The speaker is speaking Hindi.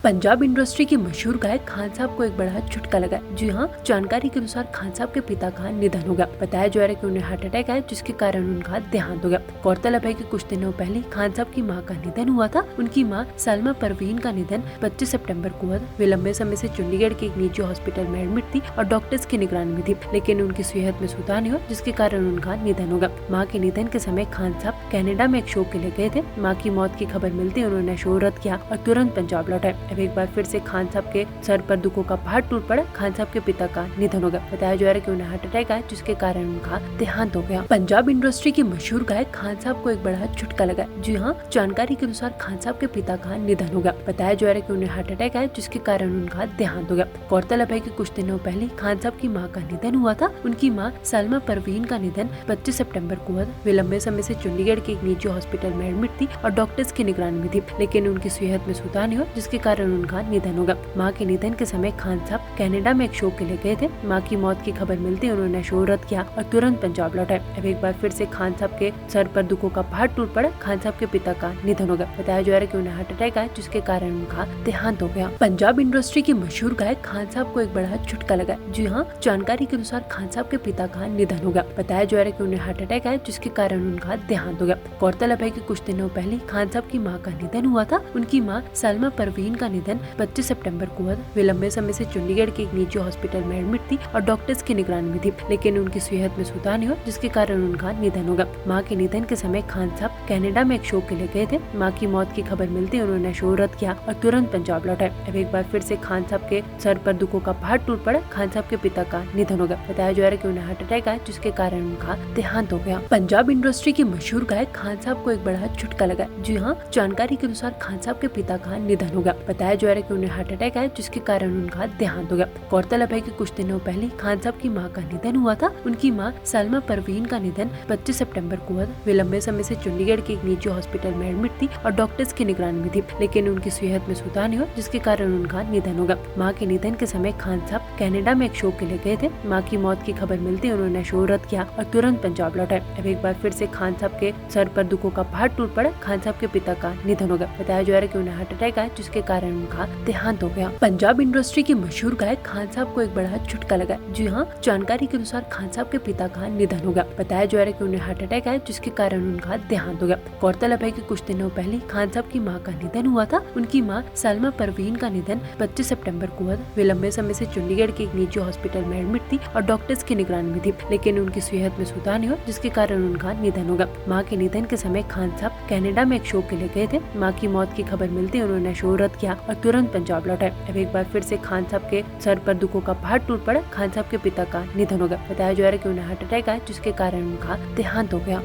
पंजाब इंडस्ट्री के मशहूर गायक खान साहब को एक बड़ा झटका लगा। जी हाँ, जानकारी के अनुसार खान साहब के पिता का निधन हो गया। बताया जा रहा है कि उन्हें हार्ट अटैक आया, जिसके कारण उनका देहांत हो गया। गौरतलब है कि कुछ दिनों पहले खान साहब की मां का निधन हुआ था। उनकी मां सलमा परवीन का निधन 25 सितंबर को हुआ। वे लंबे समय से चंडीगढ़ के एक निजी हॉस्पिटल में एडमिट थी और डॉक्टर्स की निगरानी में थी, लेकिन उनकी सेहत में सुधार नहीं हुआ, जिसके कारण उनका निधन हो गया। मां के निधन के समय खान साहब कनाडा में एक शो के लिए गए थे। मां की मौत की खबर मिलती उन्होंने शो रद्द किया और तुरंत पंजाब लौटे। अब एक बार फिर से खान साहब के सर पर दुखों का पहाड़ टूट पड़ा। खान साहब के पिता का निधन हो गया। बताया जा रहा है कि उन्हें हार्ट अटैक आया, जिसके कारण उनका देहांत हो गया। पंजाब इंडस्ट्री के मशहूर गायक खान साहब को एक बड़ा झटका लगा। जी हाँ, जानकारी के अनुसार खान साहब के पिता का निधन हो गया। बताया जा रहा है कि उन्हें हार्ट अटैक आया, जिसके कारण उनका देहांत हो गया। गौरतलब है कि कुछ दिनों पहले खान साहब की मां का निधन हुआ था। उनकी मां सलमा परवीन का निधन 25 सितंबर को हुआ। वे लंबे समय से चंडीगढ़ के एक निजी हॉस्पिटल में एडमिट थी और डॉक्टर्स की निगरानी में थी, लेकिन उनकी सेहत में सुधार नहीं हुआ, जिसके कारण उनका निधन हो गया। मां के निधन के समय खान साहब कनाडा में एक शो के लिए गए थे। मां की मौत की खबर मिलती उन्होंने शो रद्द किया और तुरंत पंजाब लौटे। अब एक बार फिर से खान साहब के सर पर दुखों का पहाड़ टूट पड़ा। खान साहब के पिता का निधन हो गया। बताया जा रहा है कि उन्हें हार्ट अटैक आया, जिसके कारण उनका देहांत हो गया। पंजाब इंडस्ट्री के मशहूर गायक खान साहब को एक बड़ा झटका लगा। जी हाँ, जानकारी के अनुसार खान साहब के पिता का निधन हो गया। बताया जा रहा है कि उन्हें हार्ट अटैक आया, जिसके कारण उनका देहांत हो गया। गौरतलब है कि कुछ दिनों पहले खान साहब की मां का निधन हुआ था। उनकी मां सलमा परवीन का निधन 25 सितंबर को हुआ। वे लंबे समय से चंडीगढ़ के एक निजी हॉस्पिटल में एडमिट थी और डॉक्टर्स की निगरानी में थी, लेकिन उनकी सेहत में सुधार नहीं हुआ, जिसके कारण उनका निधन हो गया। मां के निधन के समय खान साहब कनाडा में एक शो के लिए गए थे। मां की मौत की खबर मिलती उन्होंने शो रद्द किया और तुरंत पंजाब लौटे। अब एक बार फिर से खान साहब के सर पर दुखों का पहाड़ टूट पड़ा। खान साहब के पिता का निधन हो गया। बताया जा रहा है कि उन्हें हार्ट अटैक आया, जिसके कारण उनका देहांत हो गया। पंजाब इंडस्ट्री के मशहूर गायक खान साहब को एक बड़ा झटका लगा। जी हाँ, जानकारी के अनुसार खान साहब के पिता का निधन हो गया। बताया जा रहा है कि उन्हें हार्ट अटैक आया, जिसके कारण उनका देहांत हो गया। गौरतलब है कि कुछ दिनों पहले खान साहब की मां का निधन हुआ था। उनकी मां सलमा परवीन का निधन 25 सितंबर को हुआ। वे लंबे समय से चंडीगढ़ के एक निजी हॉस्पिटल में एडमिट थी और डॉक्टर्स की निगरानी में थी, लेकिन उनकी सेहत में सुधार नहीं हुआ, जिसके कारण उनका निधन हो गया। मां के निधन के समय खान साहब कनाडा में एक शो के लिए गए थे। मां की मौत की खबर मिलती उन्होंने शो रद्द किया और तुरंत पंजाब लौटे। अब एक बार फिर से खान साहब के सर पर दुखों का पहाड़ टूट पड़ा। खान साहब के पिता का निधन हो गया। बताया जा रहा है कि उन्हें हार्ट अटैक आया, जिसके कारण उनका देहांत हो गया। पंजाब इंडस्ट्री के मशहूर गायक खान साहब को एक बड़ा झटका लगा। जी हाँ, जानकारी के अनुसार खान साहब के पिता का निधन हो गया। बताया जा रहा है कि उन्हें हार्ट अटैक आया, जिसके कारण उनका देहांत हो गया। गौरतलब है कि कुछ दिनों पहले खान साहब की मां का निधन हुआ था। उनकी मां सलमा परवीन का निधन 25 सितंबर को हुआ। वे लंबे समय से चंडीगढ़ के एक निजी हॉस्पिटल में एडमिट थी और डॉक्टर्स की निगरानी में थी, लेकिन उनकी सेहत में सुधार नहीं हुआ, जिसके कारण उनका निधन हो गया। मां के निधन के समय खान साहब कनाडा में एक शो के लिए गए थे। मां की मौत की खबर मिलती उन्होंने शो रद्द किया और तुरंत पंजाब लौटे। अब एक बार फिर से खान साहब के सर पर दुखों का पहाड़ टूट पड़ा। खान साहब के पिता का निधन हो गया। बताया जा रहा है कि उन्हें हार्ट अटैक आया, जिसके कारण उनका देहांत हो गया।